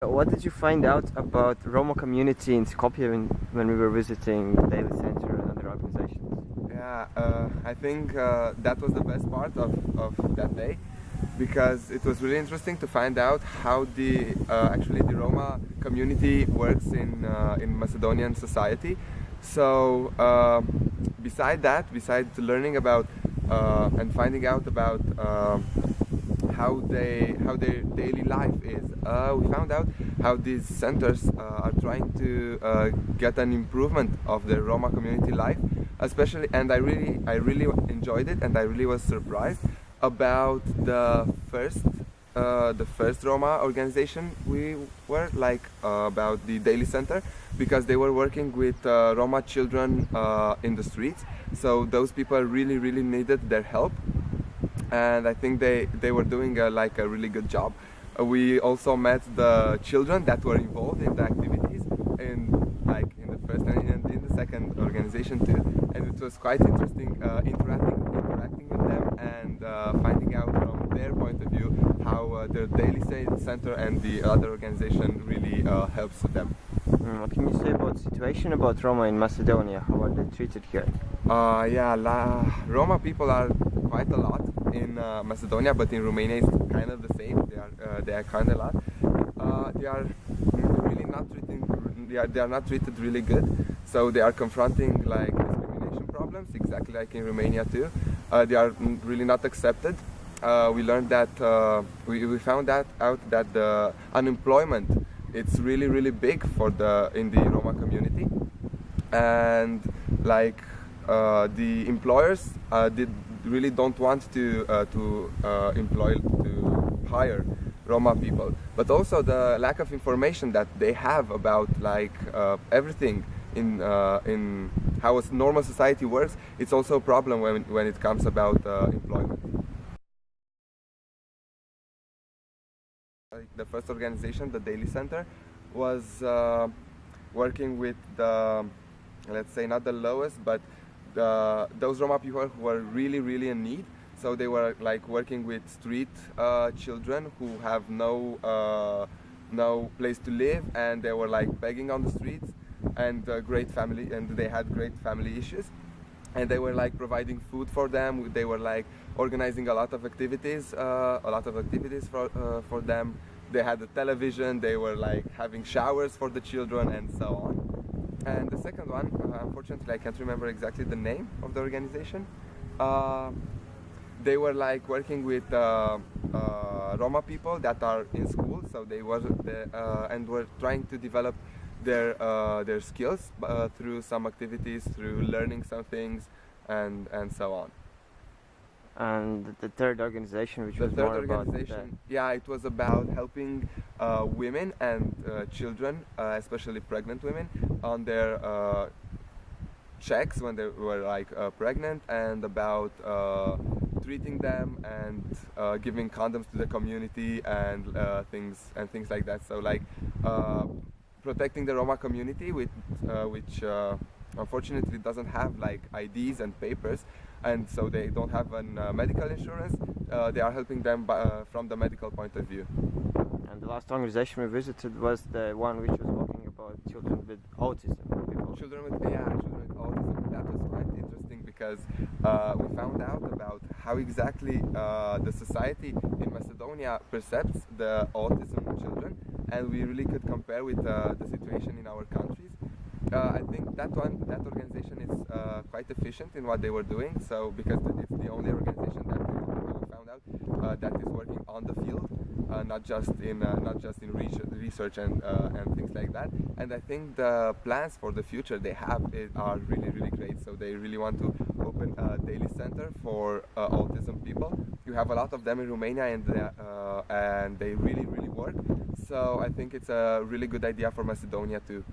What did you find out about Roma community in Skopje when we were visiting the Daily Center and other organizations? Yeah, I think that was the best part of that day, because it was really interesting to find out how the actually the Roma community works in Macedonian society. So besides learning about and finding out about how their daily life is, we found out how these centers are trying to get an improvement of the Roma community life, especially. And I really enjoyed it, and I really was surprised about the first Roma organization we were about the Daily Center, because they were working with Roma children in the streets. So those people really needed their help, and I think they were doing a really good job. We also met the children that were involved in the activities in the first and in the second organization too, and it was quite interesting interacting with them and finding out from their point of view how the Daily Center and the other organization really helps them. What can you say about the situation about Roma in Macedonia? How are they treated here? Roma people are quite a lot in Macedonia, but in Romania it's kind of the same. They are kind of a lot. They are really not treating. They are not treated really good. So they are confronting discrimination problems, exactly like in Romania too. They are really not accepted. We learned that we found out that the unemployment, it's really big in the Roma community, and the employers really don't want to hire Roma people, but also the lack of information that they have about everything in how a normal society works. It's also a problem when it comes about employment. The first organization, the Daily Center, was working with the, let's say, not the lowest, but those Roma people who were really in need. So they were working with street children who have no place to live, and they were begging on the streets, and they had great family issues, and they were providing food for them. They were organizing a lot of activities for them. They had a television. They were having showers for the children and so on. And the second one, unfortunately, I can't remember exactly the name of the organization. They were working with Roma people that are in school, so they were and were trying to develop their skills through some activities, through learning some things, and so on. And the third organization, which was more about it was about helping women and children, especially pregnant women, on their checks when they were pregnant, and about treating them and giving condoms to the community and things like that. So protecting the Roma community, which unfortunately doesn't have IDs and papers, and so they don't have a medical insurance. They are helping them from the medical point of view. And the last organization we visited was the one which was talking about children with autism. Children with autism. That was quite interesting, because we found out about how exactly the society in Macedonia perceives the autism children, and we really could compare with the situation in our countries. I think that organization is quite efficient in what they were doing. So because it's the only organization that we found out that is working on the field, not just in research and things like that. And I think the plans for the future they have are really great. So they really want to open a daily center for autism people. You have a lot of them in Romania, and they really work. So I think it's a really good idea for Macedonia too.